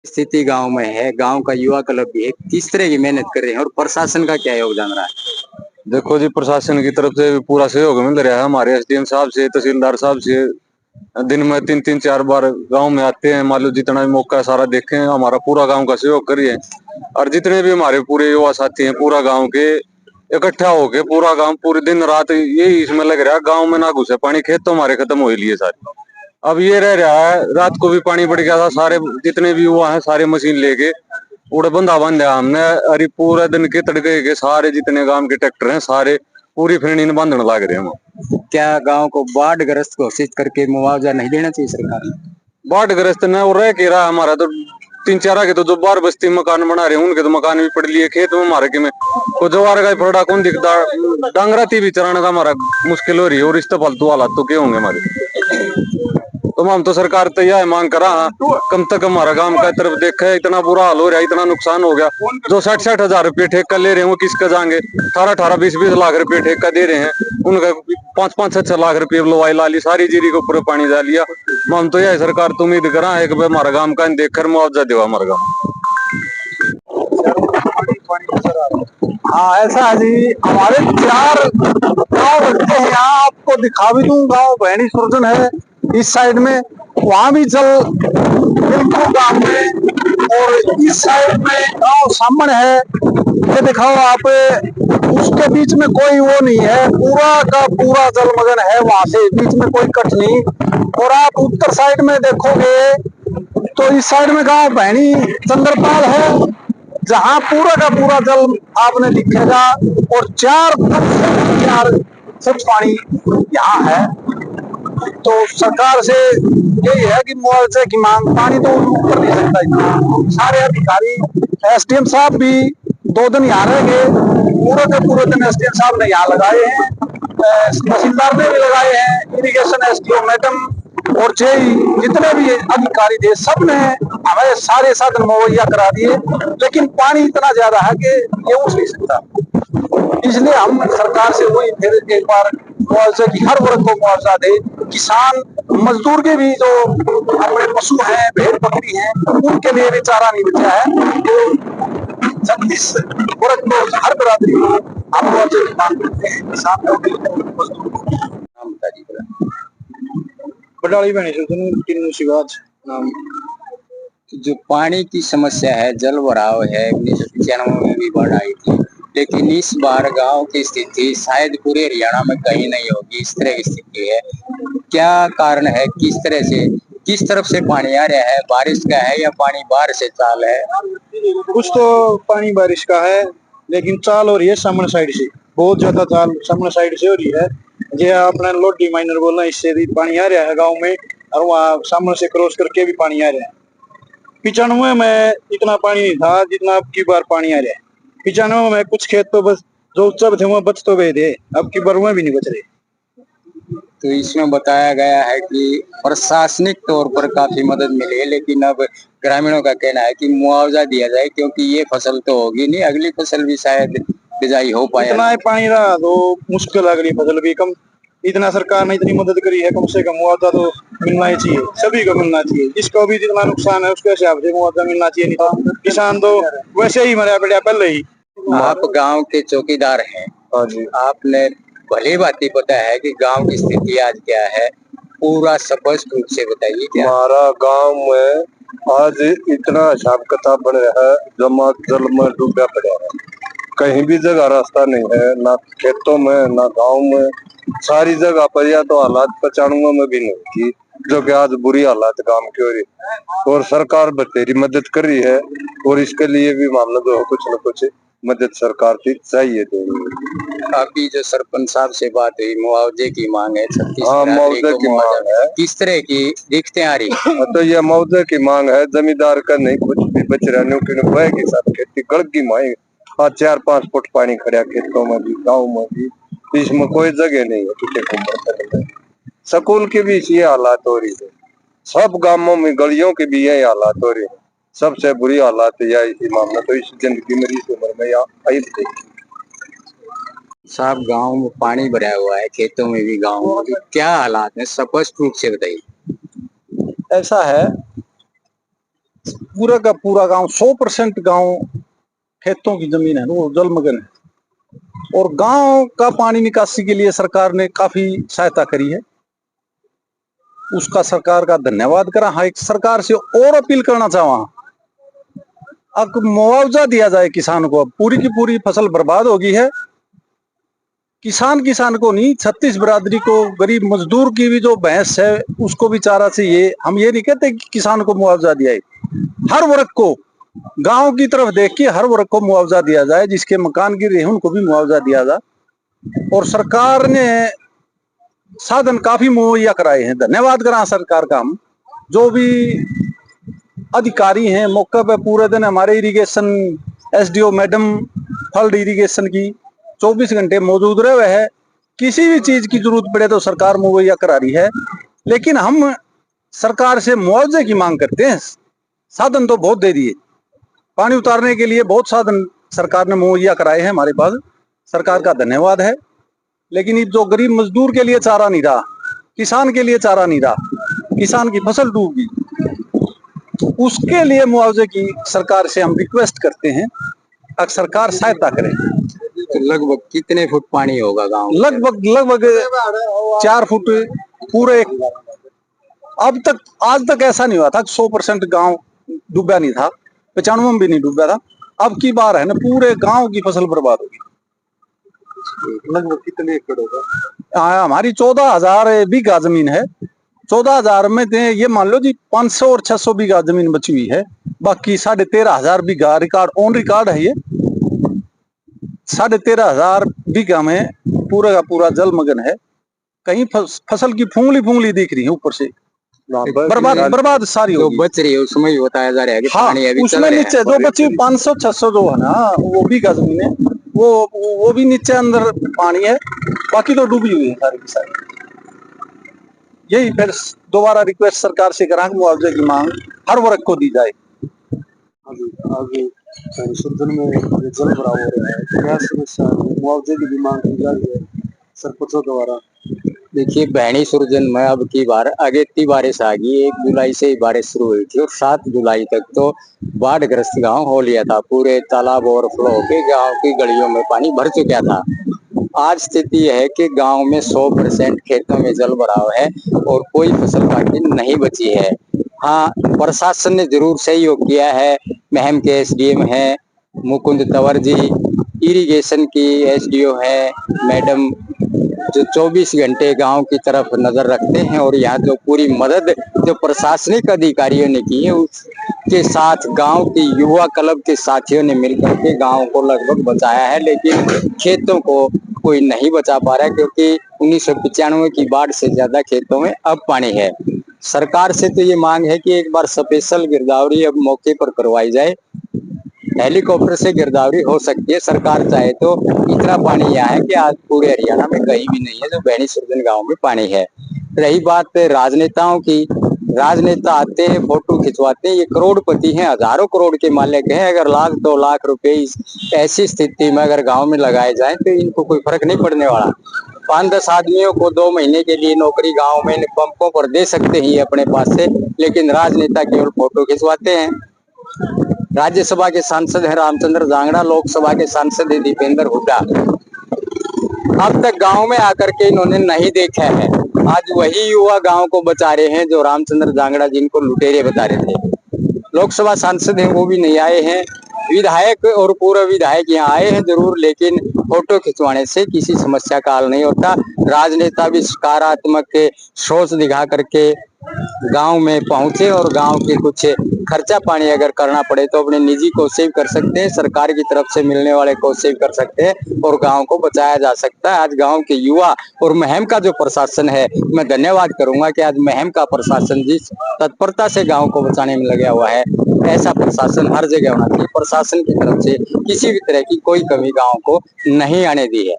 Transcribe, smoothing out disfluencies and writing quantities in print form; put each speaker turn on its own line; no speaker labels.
स्थिति गांव में है, गांव का युवा क्लब भी है, किस तरह की मेहनत कर रहे हैं और प्रशासन का क्या योगदान रहा है?
देखो जी, प्रशासन की तरफ से पूरा सहयोग मिल रहा है। हमारे एसडीएम साहब से, तहसीलदार साहब से दिन में 3-3 4 बार गांव में आते हैं। मान लो जितना भी मौका है सारा देखें, हमारा पूरा गांव का सहयोग करिए। और जितने भी हमारे पूरे युवा साथी हैं पूरा गांव के इकट्ठा होके, पूरा गांव पूरे दिन रात यही इसमें लग रहा है, गांव में ना घुसे पानी। खेत तो हमारे खत्म हो ही लिए सारे। अब ये रह रहा है, रात को भी पानी बढ़ गया था। सारे जितने भी युवा हैं सारे मशीन लेके उड़े बंदा बांधा हमने। अरे पूरे दिन के तड़के के सारे जितने गांव के ट्रैक्टर हैं सारे पूरी फिरनी बांधने लग रहे हैं हम।
क्या गांव को बाढ़ ग्रस्त घोषित करके मुआवजा नहीं देना चाहिए सरकार ने?
बाढ़ ग्रस्त न और रह के रहा हमारा तो 3-4 के तो जो बार बस्ती मकान बना रहे हैं उनके तो मकान भी पड़ लिए। खेत में मारे के में को जवार का पड़ा कौन दिखता, डांगरा भी चराने का हमारा मुश्किल हो रही है। और इस तो फालतू हालात तो क्या होंगे हमारे। तो हम तो सरकार तो यह मांग करा कम तक हमारा गांव का तरफ देखा, इतना बुरा हाल हो रहा है, इतना नुकसान हो गया। जो 60-60 हजार रुपये ठेका ले रहे हैं वो किसका जाएंगे? 18-18, 20-20 लाख रुपए ठेका दे रहे हैं, उनका 5-5, 6-6 लाख रुपये लवाई ला ली, सारी जीरी के ऊपर पानी जा लिया। हम तो यह सरकार तो उम्मीद करा एक बार हमारा गांव का देखकर मुआवजा देवा हमारा गाँव।
हाँ ऐसा है जी, हमारे 4 गांव लगते हैं यहाँ। आपको दिखा भी दूं, गांव बहनी सुरजन है इस साइड में, वहां भी जल बिल्कुल गांव में। और इस साइड में गांव सामने है, ये दिखाओ आप, उसके बीच में कोई वो नहीं है, पूरा का पूरा जलमग्न है, वहां से बीच में कोई कट नहीं। और आप उत्तर साइड में देखोगे तो इस साइड में गांव बहनी चंद्रपाल है, जहां पूरा का पूरा जल आपने दिखेगा। और 4 फुट पानी यहाँ है। तो सरकार से यही है कि मुआवजे की मांग, पानी तो ऊपर नहीं सकता इतना। सारे अधिकारी, एसडीएम साहब भी 2 दिन यहाँ रहेंगे, पूरे के पूरे दिन एसडीएम साहब ने यहाँ लगाए हैं, तहसीलदार ने भी लगाए हैं, इरिगेशन एसडीओ मैडम और जेई जितने भी अधिकारी थे सबने हमें सारे साधन मुहैया करा दिए। लेकिन पानी इतना ज्यादा है कि ये उठ नहीं सकता, इसलिए हम सरकार से वही फिर एक बार मुआवजे की, हर वर्ग को मुआवजा दे। किसान मजदूर के भी जो अपने पशु हैं, भेड़ बकरी हैं, उनके लिए भी चारा नहीं बचा है। तो 36 वर्ग को, हर बरादरी को हम मुआवजे की मांग करते हैं। किसान मजदूर को बडाली बहनी नाम।
जो पानी की समस्या है, जल भराव है, 1995 में भी बाढ़ आई थी, लेकिन इस बार गांव की स्थिति शायद पूरे हरियाणा में कहीं नहीं होगी, इस तरह की स्थिति है। क्या कारण है? किस तरह से, किस तरफ से पानी आ रहा है? बारिश का है या पानी बाहर से चाल है?
कुछ तो पानी बारिश का है, लेकिन चाल हो रही है सामने साइड से, बहुत ज्यादा चाल सामने साइड से हो रही है। ये अपने लोडी माइनर बोलना, इससे भी पानी आ रहा है गांव में, और वहाँ सामने से क्रॉस करके भी पानी आ रहा है। 95 में इतना पानी नहीं था जितना अब की बार पानी आ रहा है। 95 में कुछ खेत तो बस जो उच्चब थे वो बच तो गए थे, अब की बार में भी नहीं बच रहे।
तो इसमें बताया गया है कि प्रशासनिक तौर पर काफी मदद मिली है, लेकिन अब ग्रामीणों का कहना है कि मुआवजा दिया जाए, क्योंकि ये फसल तो होगी नहीं, अगली फसल भी शायद बिजाई हो पाए।
इतना पानी रहा तो मुश्किल, अगली फसल भी कम। इतना सरकार ने इतनी मदद करी है, कम से कम मुआवजा तो मिलना ही चाहिए, सभी को मिलना चाहिए। जिसको भी जितना नुकसान है उसके हिसाब से मुआवजा मिलना चाहिए, नहीं तो किसान तो वैसे ही मरा पड़ा पहले ही।
आप गांव के चौकीदार हैं।
हाँ जी।
आपने भली भांति पता है कि गांव की स्थिति आज क्या है, पूरा स्पष्ट रूप से बताइए। क्या
हमारा गांव में आज इतना हिसाब किताब बन रहा है, जमा जल में डूबा पड़ा है, कहीं भी जगह रास्ता नहीं है, ना खेतों में ना गांव में। सारी जगह पर या तो हालात 95 में भी नहीं की, जो कि आज बुरी हालात गांव की हो रही। और सरकार बतेरी मदद कर रही है, और इसके लिए भी मामला जो कुछ न कुछ मदद सरकार की चाहिए।
आपकी जो सरपंच साहब से बात हुई, मुआवजे की मांग है, 36
हाँ, मुआवजे की मांग है।
किस तरह की दिखते आ रही?
तो ये मुआवजे की मांग है, जमींदार का नहीं कुछ भी बच रहा नहीं के साथ खेती गड़ की मांग। 4-5 फुट पानी खड़ा खेतों में भी, गाँव में भी, इसमें कोई जगह नहीं है। स्कूल की भी ये हालात हो रही है, सब गांवों में गलियों की भी यही हालात हो रही है। सबसे बुरी हालात या इसी मामला तो इस जिंदगी में, इस उम्र में या आई थी।
साहब, गांव में पानी भरा हुआ है, खेतों में भी, गांव में भी, क्या हालात है? स्पष्ट रूप से बताइए।
ऐसा है पूरा का पूरा गांव 100% गांव खेतों की जमीन है वो जलमग्न है। और गांव का पानी निकासी के लिए सरकार ने काफी सहायता करी है, उसका सरकार का धन्यवाद करा। हाँ, एक सरकार से और अपील करना चाहूँ, अब मुआवजा दिया जाए किसान को। अब पूरी की पूरी फसल बर्बाद हो गई है। किसान को नहीं, 36 बिरादरी को, गरीब मजदूर की भी जो भैंस है उसको भी चारा चाहिए। हम ये नहीं कहते कि किसान को मुआवजा दिया है, हर वर्ग को, गांव की तरफ देख के हर वर्ग को मुआवजा दिया जाए। जिसके मकान गिरे हैं उनको भी मुआवजा दिया जाए। और सरकार ने साधन काफी मुहैया कराए हैं, धन्यवाद करा सरकार का। हम जो भी अधिकारी हैं मौके पे पूरे दिन हमारे irrigation SDO madam filled irrigation की 24 घंटे मौजूद रहे हुए है। किसी भी चीज की जरूरत पड़े तो सरकार मुहैया करा रही है। लेकिन हम सरकार से मुआवजे की मांग करते हैं। साधन तो बहुत दे दिए, पानी उतारने के लिए बहुत साधन सरकार ने मुहैया कराए हैं हमारे पास, सरकार का धन्यवाद है। लेकिन ये जो गरीब मजदूर के लिए चारा नहीं रहा, किसान के लिए चारा नहीं रहा, किसान की फसल डूब गई, उसके लिए मुआवजे की सरकार से हम रिक्वेस्ट करते हैं, अब सरकार सहायता करे।
तो लगभग कितने फुट पानी होगा गांव में?
लगभग 4 फुट पूरे। अब तक आज तक ऐसा नहीं हुआ था 100% गांव डूबा नहीं था, 95 में भी नहीं डूबा था। अब की बार है ना, पूरे गांव की फसल बर्बाद होगी।
लगभग कितने एकड़ होगा?
हमारी 14,000 बीघा जमीन है। 14,000 में ये मान लो जी 500 और 600 बीघा जमीन बची हुई है। बाकी 13,500 बीघा रिकॉर्ड ऑन रिकॉर्ड है। ये 13,500 बीघा में पूरा का पूरा जलमग्न है। कहीं फसल की फूंगली दिख रही है ऊपर से, बर्बाद सारी
जो बच रही है उसमें भी बताया जा रहा है कि
हाँ,
पानी अभी
उसमें नीचे जो बची 500-600 जो है ना वो बीघा जमीन है, वो भी नीचे अंदर पानी है। बाकी तो डूबी हुई है सारी की सारी। यही फिर दोबारा रिक्वेस्ट सरकार से करा, मुआवजे की मांग हर वर्ग को दी जाए।
आगे संशोधन में जल भराव हो रहा है, क्या समस्या है? मुआवजे की भी मांग की जा रही है सरपंचों द्वारा।
देखिए, बहनी सुरजन में अब की बार अगेती बारिश आ गई। 1 जुलाई से ही बारिश शुरू हुई थी और 7 जुलाई तक तो बाढ़ ग्रस्त गांव हो लिया था। पूरे तालाब ओवरफ्लो होकर गांव की गलियों में पानी भर चुका था। आज स्थिति यह है कि गांव में 100% खेतों में जल भराव है और कोई फसल बाकी नहीं बची है। हाँ, प्रशासन ने जरूर सहयोग किया है। महम के एसडीएम है मुकुंद तंवर जी, इरिगेशन की एसडीओ है मैडम, जो 24 घंटे गांव की तरफ नजर रखते हैं। और यहाँ जो पूरी मदद जो प्रशासनिक अधिकारियों ने की है उसके साथ गांव की युवा क्लब के साथियों ने मिलकर के गांव को लगभग बचाया है। लेकिन खेतों को कोई नहीं बचा पा रहा है क्योंकि 1995 की बाढ़ से ज्यादा खेतों में अब पानी है। सरकार से तो ये मांग है कि एक बार स्पेशल गिरदावरी अब मौके पर करवाई जाए। हेलीकॉप्टर से गिरदावरी हो सकती है, सरकार चाहे तो। इतना पानी यहाँ है कि आज पूरे हरियाणा में कहीं भी नहीं है जो बहनी सुरजन गांव में पानी है। रही बात राजनेताओं की, राजनेता आते हैं, फोटो खिंचवाते हैं, ये करोड़पति हैं, हजारों करोड़ के मालिक हैं। अगर 1-2 लाख रुपए ऐसी स्थिति में अगर गांव में लगाए जाए तो इनको कोई फर्क नहीं पड़ने वाला। 5-10 आदमियों को 2 महीने के लिए नौकरी गांव में पंपों पर दे सकते ही अपने पास से, लेकिन राजनेता केवल फोटो खिंचवाते हैं। राज्यसभा के सांसद है रामचंद्र जांगड़ा, लोकसभा के सांसद है दीपेंद्र हुड्डा। अब तक गांव में आकर के इन्होंने नहीं देखा है। आज वही युवा गांव को बचा रहे हैं जो रामचंद्र जांगड़ा जिनको लुटेरे बता रहे थे। लोकसभा सांसद हैं वो भी नहीं आए हैं। विधायक और पूर्व विधायक यहाँ आए हैं जरूर, लेकिन फोटो खिंचवाने से किसी समस्या का हल नहीं होता। राजनेता भी सकारात्मक सोच दिखा करके गांव में पहुंचे और गांव के कुछ खर्चा पानी अगर करना पड़े तो अपने निजी को सेव कर सकते हैं, सरकार की तरफ से मिलने वाले को सेव कर सकते हैं और गांव को बचाया जा सकता है। आज गांव के युवा और महम का जो प्रशासन है, मैं धन्यवाद करूंगा कि आज महम का प्रशासन जिस तत्परता से गांव को बचाने में लगा हुआ है, ऐसा प्रशासन हर जगह होना चाहिए। प्रशासन की तरफ से किसी भी तरह की कोई कमी गांव को नहीं आने दी है।